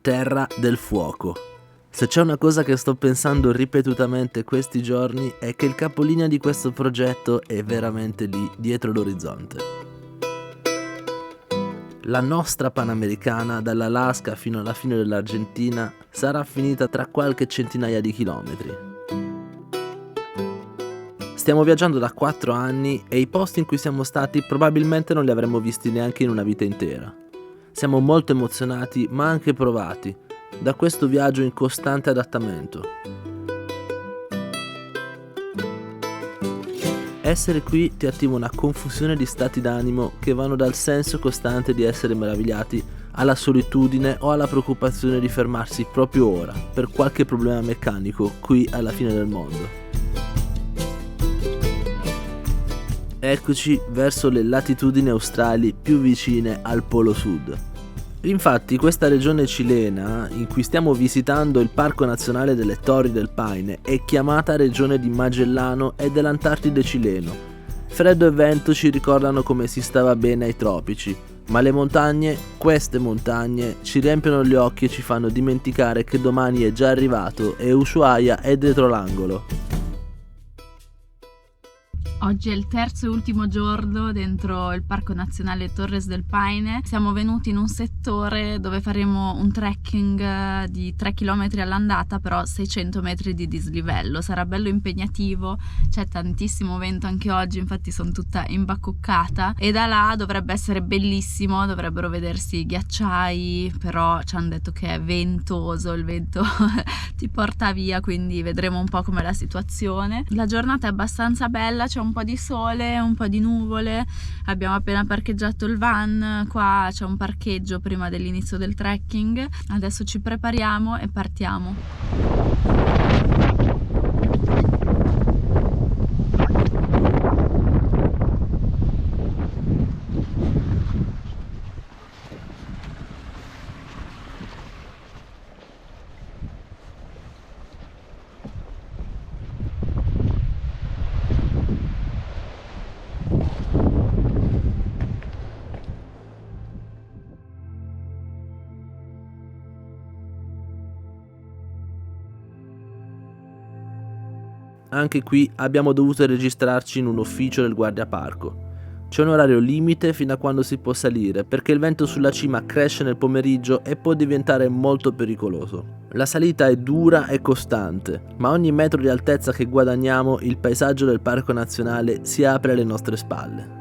Terra del Fuoco. Se c'è una cosa che sto pensando ripetutamente questi giorni è che il capolinea di questo progetto è veramente lì, dietro l'orizzonte. La nostra Panamericana, dall'Alaska fino alla fine dell'Argentina, sarà finita tra qualche centinaia di chilometri. Stiamo viaggiando da 4 anni e i posti in cui siamo stati probabilmente non li avremmo visti neanche in una vita intera. Siamo molto emozionati ma anche provati da questo viaggio in costante adattamento. Essere qui ti attiva una confusione di stati d'animo che vanno dal senso costante di essere meravigliati alla solitudine o alla preoccupazione di fermarsi proprio ora per qualche problema meccanico qui alla fine del mondo. Eccoci verso le latitudini australi più vicine al Polo Sud. Infatti questa regione cilena, in cui stiamo visitando il Parco Nazionale delle Torri del Paine, è chiamata regione di Magellano e dell'Antartide cileno. Freddo e vento ci ricordano come si stava bene ai tropici, ma le montagne, queste montagne, ci riempiono gli occhi e ci fanno dimenticare che domani è già arrivato e Ushuaia è dietro l'angolo. Oggi è il terzo e ultimo giorno dentro il Parco Nazionale Torres del Paine. Siamo venuti in un settore dove faremo un trekking di 3 km all'andata, però 600 metri di dislivello. Sarà bello impegnativo, c'è tantissimo vento anche oggi, infatti sono tutta imbacuccata, e da là dovrebbe essere bellissimo, dovrebbero vedersi i ghiacciai, però ci hanno detto che è ventoso, il vento ti porta via, quindi vedremo un po' com'è la situazione. La giornata è abbastanza bella, c'è un po' di sole, un po' di nuvole, abbiamo appena parcheggiato il van, qua c'è un parcheggio prima dell'inizio del trekking, adesso ci prepariamo e partiamo. Anche qui abbiamo dovuto registrarci in un ufficio del guardiaparco. C'è un orario limite fino a quando si può salire, perché il vento sulla cima cresce nel pomeriggio e può diventare molto pericoloso. La salita è dura e costante, ma ogni metro di altezza che guadagniamo, il paesaggio del parco nazionale si apre alle nostre spalle.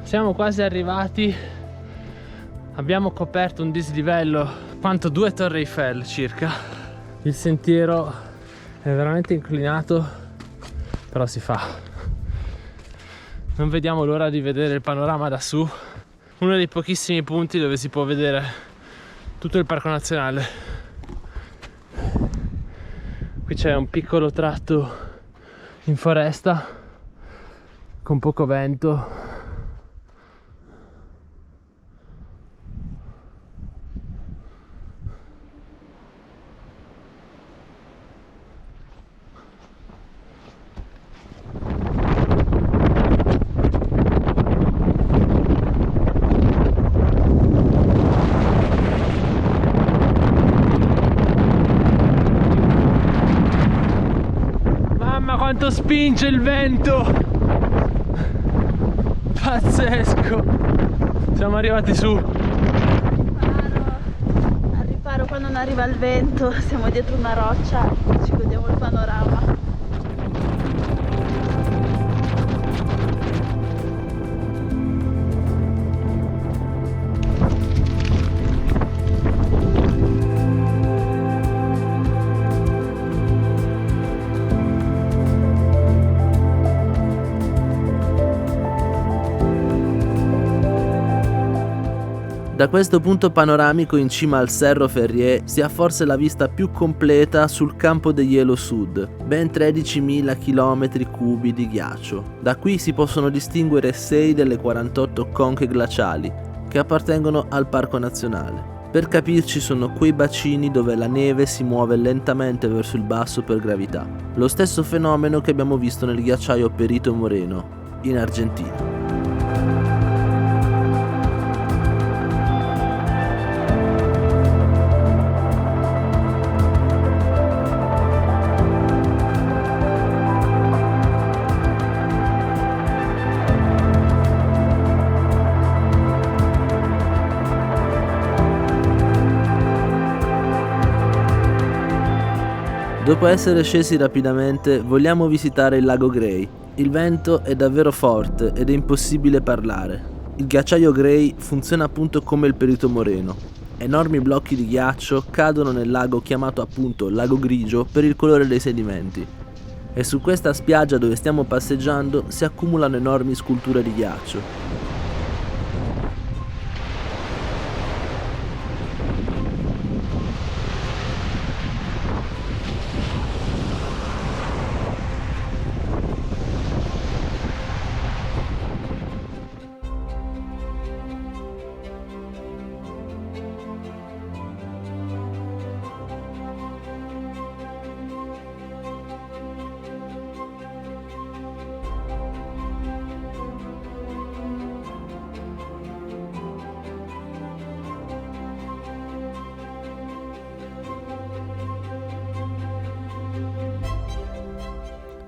Siamo quasi arrivati, abbiamo coperto un dislivello quanto 2 Torri Eiffel circa. Il sentiero è veramente inclinato, però si fa. Non vediamo l'ora di vedere il panorama da su, uno dei pochissimi punti dove si può vedere tutto il parco nazionale. Qui c'è un piccolo tratto in foresta con poco vento. Quanto spinge il vento! Pazzesco! Siamo arrivati su. Al riparo quando non arriva il vento, siamo dietro una roccia, ci godiamo il panorama. Da questo punto panoramico in cima al Cerro Ferrier si ha forse la vista più completa sul campo degli Sud, ben 13.000 km3 di ghiaccio. Da qui si possono distinguere 6 delle 48 conche glaciali che appartengono al parco nazionale. Per capirci, sono quei bacini dove la neve si muove lentamente verso il basso per gravità, lo stesso fenomeno che abbiamo visto nel ghiacciaio Perito Moreno in Argentina. Dopo essere scesi rapidamente, vogliamo visitare il lago Gray. Il vento è davvero forte ed è impossibile parlare. Il ghiacciaio Gray funziona appunto come il Perito Moreno. Enormi blocchi di ghiaccio cadono nel lago chiamato appunto Lago Grigio per il colore dei sedimenti. E su questa spiaggia dove stiamo passeggiando si accumulano enormi sculture di ghiaccio.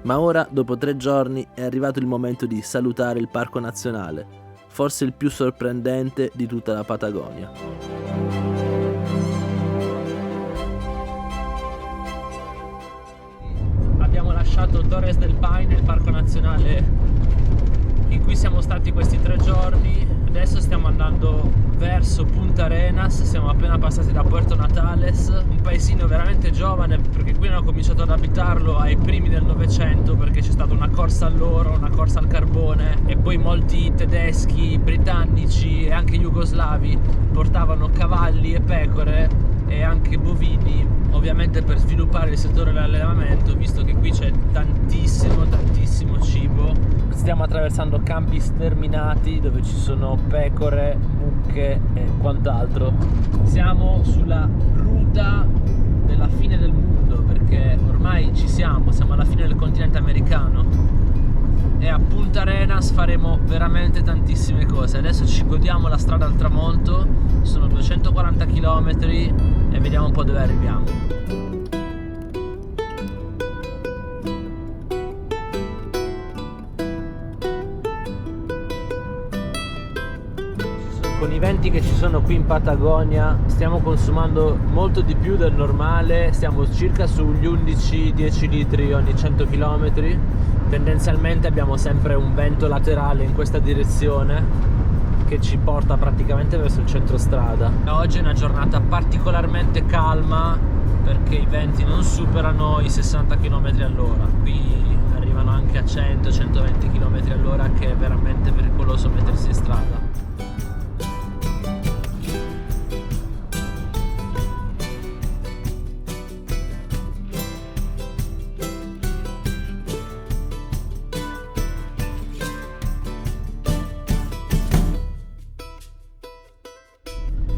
Ma ora, dopo 3 giorni, è arrivato il momento di salutare il Parco Nazionale, forse il più sorprendente di tutta la Patagonia. Abbiamo lasciato Torres del Paine, il Parco Nazionale in cui siamo stati questi 3 giorni. Adesso stiamo andando verso Punta Arenas, siamo appena passati da Puerto Natales, un paesino veramente giovane perché qui hanno cominciato ad abitarlo ai primi del Novecento, perché c'è stata una corsa all'oro, una corsa al carbone e poi molti tedeschi, britannici e anche jugoslavi portavano cavalli e pecore e anche bovini, ovviamente per sviluppare il settore dell'allevamento, visto che qui c'è tantissimo cibo. Stiamo attraversando campi sterminati dove ci sono pecore, mucche e quant'altro. Siamo sulla ruta della fine del mondo, perché ormai siamo alla fine del continente americano e a Punta Arenas faremo veramente tantissime cose. Adesso ci godiamo la strada al tramonto, sono 240 km e vediamo un po' dove arriviamo. Con i venti che ci sono qui in Patagonia stiamo consumando molto di più del normale, stiamo circa sugli 11-10 litri ogni 100 km. Tendenzialmente abbiamo sempre un vento laterale in questa direzione che ci porta praticamente verso il centro strada. Oggi è una giornata particolarmente calma perché i venti non superano i 60 km all'ora, qui arrivano anche a 100-120 km all'ora, che è veramente pericoloso mettersi in strada.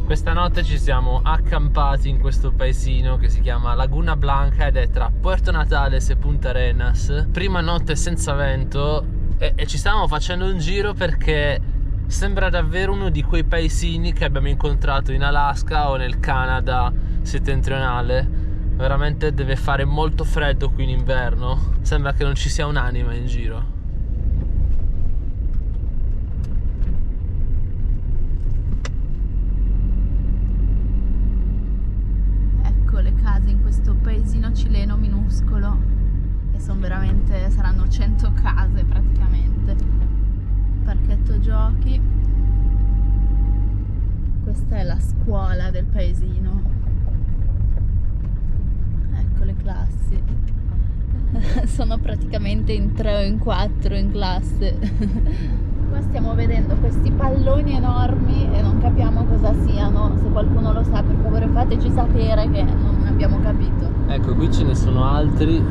Questa notte ci siamo accampati in questo paesino che si chiama Laguna Blanca ed è tra Puerto Natales e Punta Arenas. Prima notte senza vento e ci stavamo facendo un giro perché sembra davvero uno di quei paesini che abbiamo incontrato in Alaska o nel Canada settentrionale. Veramente deve fare molto freddo qui in inverno, sembra che non ci sia un'anima in giro. Le case in questo paesino cileno minuscolo, e saranno 100 case praticamente. Parchetto giochi, questa è la scuola del paesino, ecco le classi. Sono praticamente in 3 o in 4 in classe. Qua stiamo vedendo questi palloni enormi e non capiamo cosa siano. Se qualcuno lo sa, per favore fateci sapere, che non abbiamo capito. Ecco, qui ce ne sono altri.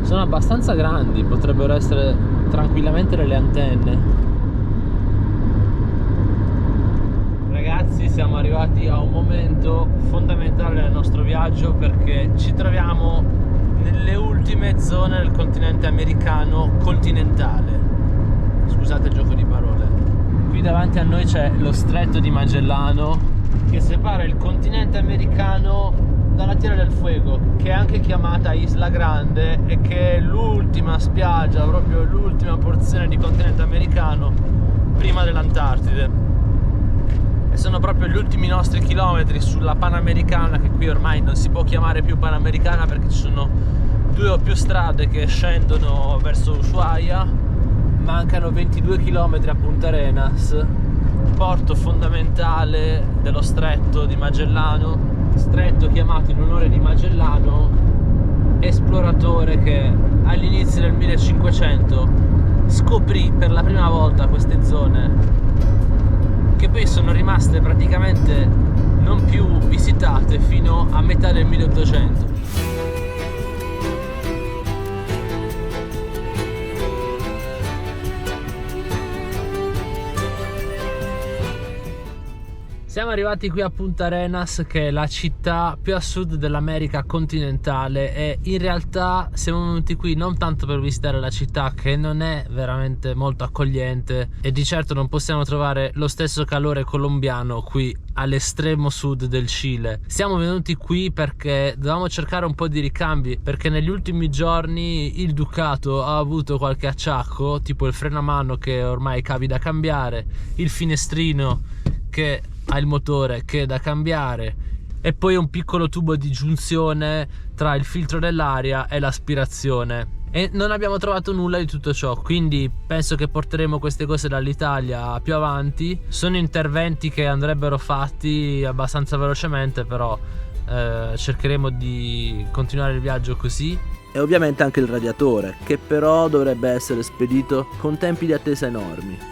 Sono abbastanza grandi, potrebbero essere tranquillamente delle antenne. Ragazzi, siamo arrivati a un momento fondamentale del nostro viaggio, perché ci troviamo nelle ultime zone del continente americano continentale. Scusate il gioco di parole. Qui davanti a noi c'è lo Stretto di Magellano, che separa il continente americano dalla Tierra del Fuego, che è anche chiamata Isla Grande e che è l'ultima spiaggia, proprio l'ultima porzione di continente americano prima dell'Antartide. E sono proprio gli ultimi nostri chilometri sulla Panamericana, che qui ormai non si può chiamare più Panamericana perché ci sono 2 o più strade che scendono verso Ushuaia. Mancano 22 km a Punta Arenas, porto fondamentale dello Stretto di Magellano, stretto chiamato in onore di Magellano, esploratore che all'inizio del 1500 scoprì per la prima volta queste zone, che poi sono rimaste praticamente non più visitate fino a metà del 1800. Siamo arrivati qui a Punta Arenas, che è la città più a sud dell'America continentale, e in realtà siamo venuti qui non tanto per visitare la città, che non è veramente molto accogliente, e di certo non possiamo trovare lo stesso calore colombiano qui all'estremo sud del Cile. Siamo venuti qui perché dovevamo cercare un po' di ricambi, perché negli ultimi giorni il Ducato ha avuto qualche acciacco, tipo il freno a mano che ormai cavi da cambiare, il finestrino che ha il motore che è da cambiare, e poi un piccolo tubo di giunzione tra il filtro dell'aria e l'aspirazione, e non abbiamo trovato nulla di tutto ciò. Quindi penso che porteremo queste cose dall'Italia più avanti. Sono interventi che andrebbero fatti abbastanza velocemente, però cercheremo di continuare il viaggio così. E ovviamente anche il radiatore, che però dovrebbe essere spedito con tempi di attesa enormi.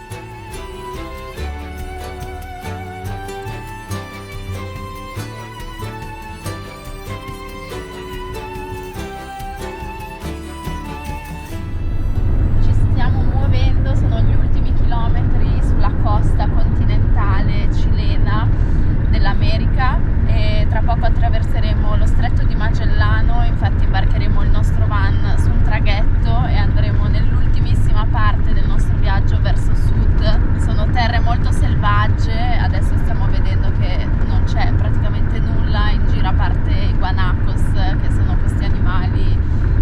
Attraverseremo lo Stretto di Magellano, infatti imbarcheremo il nostro van su un traghetto e andremo nell'ultimissima parte del nostro viaggio verso sud. Sono terre molto selvagge, adesso stiamo vedendo che non c'è praticamente nulla in giro a parte i guanacos, che sono questi animali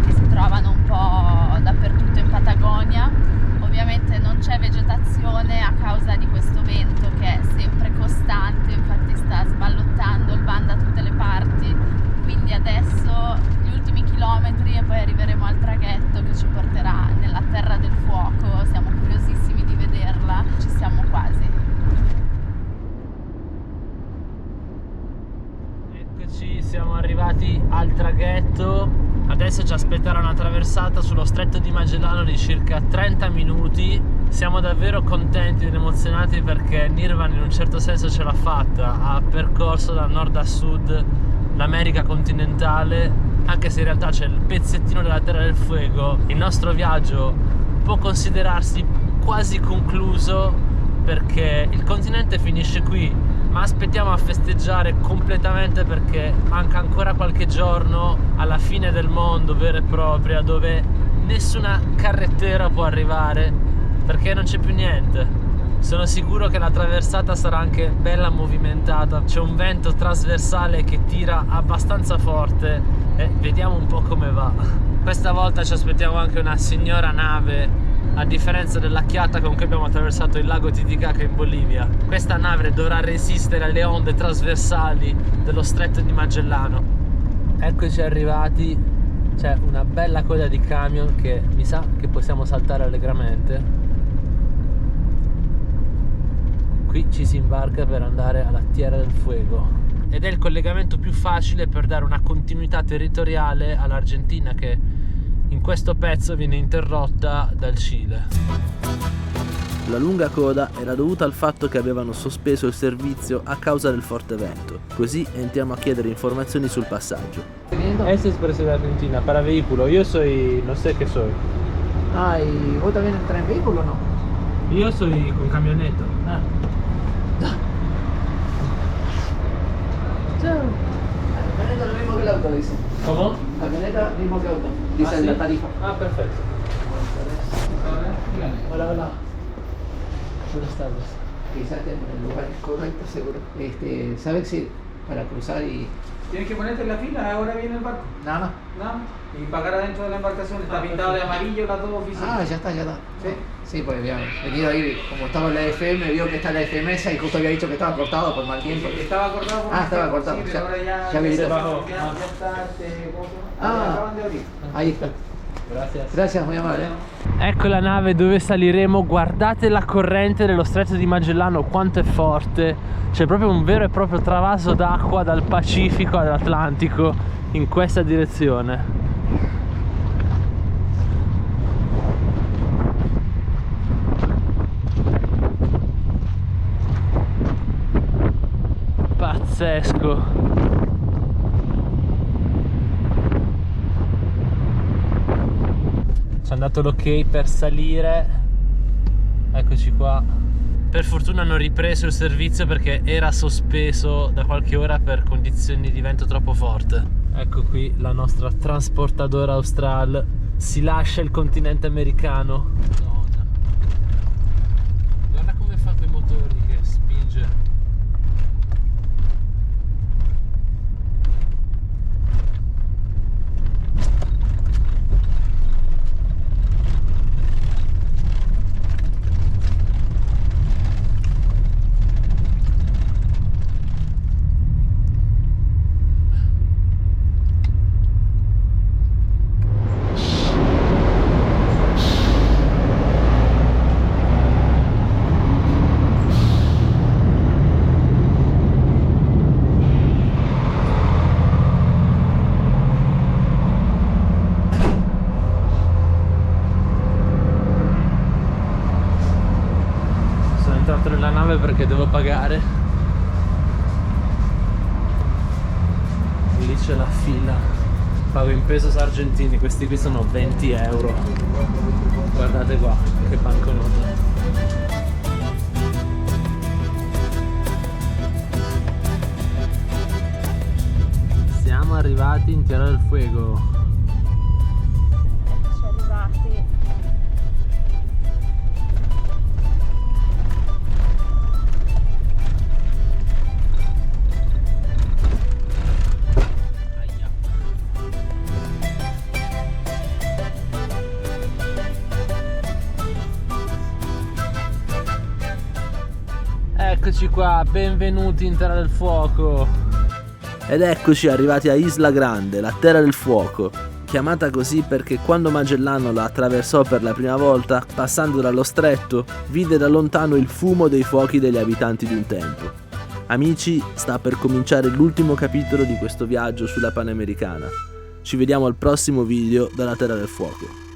che si trovano un po' dappertutto in Patagonia. Ovviamente non c'è vegetazione a causa di questo vento che è sempre costante, infatti sta sballottando il van da tutte le parti. Quindi adesso gli ultimi chilometri e poi arriveremo al traghetto che ci porterà nella Terra del Fuoco. Siamo curiosissimi di vederla, ci siamo quasi. Eccoci, siamo arrivati al traghetto. Adesso ci aspetterà una traversata sullo Stretto di Magellano di circa 30 minuti. Siamo davvero contenti ed emozionati perché Nirvan in un certo senso ce l'ha fatta. Ha percorso da nord a sud l'America continentale, anche se in realtà c'è il pezzettino della Terra del Fuego. Il nostro viaggio può considerarsi quasi concluso perché il continente finisce qui, ma aspettiamo a festeggiare completamente perché manca ancora qualche giorno alla fine del mondo vera e propria, dove nessuna carrettera può arrivare perché non c'è più niente. Sono sicuro che la traversata sarà anche bella movimentata, c'è un vento trasversale che tira abbastanza forte e vediamo un po' come va. Questa volta ci aspettiamo anche una signora nave, a differenza della chiatta con cui abbiamo attraversato il lago Titicaca in Bolivia. Questa nave dovrà resistere alle onde trasversali dello Stretto di Magellano. Eccoci arrivati, c'è una bella coda di camion che mi sa che possiamo saltare allegramente. Qui ci si imbarca per andare alla Tierra del Fuego ed è il collegamento più facile per dare una continuità territoriale all'Argentina, che in questo pezzo viene interrotta dal Cile. La lunga coda era dovuta al fatto che avevano sospeso il servizio a causa del forte vento, così entriamo a chiedere informazioni sul passaggio. Ese es precio de Argentina, para vehículo. Yo soy, no sé qué soy. Ah, ¿y vos también entras en vehículo o no? Yo soy con camioneta. Ah. Chao. La camioneta lo mismo que el auto, dice. ¿Cómo? La camioneta mismo que auto, dice en ¿sí? la tarifa. Ah, perfecto. Hola, hola. Buenas tardes. Quizás en el lugar correcto, seguro. ¿Sabes si para cruzar y...? Tienes que ponerte en la fila, ahora viene el barco. Nada más. ¿No? Y pagar adentro de la embarcación. Está pintado de amarillo las dos oficinas. Ah, ya está, ya está. Sí. Sí, pues había venido ahí, como estaba en la FM, vio que está la FMS y justo había dicho que estaba cortado por mal tiempo. Estaba cortado por Ah, un estaba tiempo, cortado. sí, Ya- pero ahora ya ya habilitó. ya está Ah. acaban de abrir. Ahí está. Gracias. Gracias, muy amable. Ecco la nave dove saliremo, guardate la corrente dello stretto di Magellano quanto è forte, c'è proprio un vero e proprio travaso d'acqua dal Pacifico all'Atlantico in questa direzione. Pazzesco. Ci hanno dato l'ok per salire. Eccoci qua. Per fortuna hanno ripreso il servizio perché era sospeso da qualche ora per condizioni di vento troppo forte. Ecco qui la nostra trasportadora Austral. Si lascia il continente americano. Madonna. Guarda come fa quei motori che spinge. Nella nave perché devo pagare. Lì c'è la fila. Pago in pesos argentini, questi qui sono 20 euro. Guardate qua, che banconota. Siamo arrivati in Tierra del Fuego. Siamo arrivati. Eccoci qua, benvenuti in Terra del Fuoco. Ed eccoci arrivati a Isla Grande, la Terra del Fuoco, chiamata così perché quando Magellano la attraversò per la prima volta, passando dallo stretto, vide da lontano il fumo dei fuochi degli abitanti di un tempo. Amici, sta per cominciare l'ultimo capitolo di questo viaggio sulla Panamericana. Ci vediamo al prossimo video dalla Terra del Fuoco.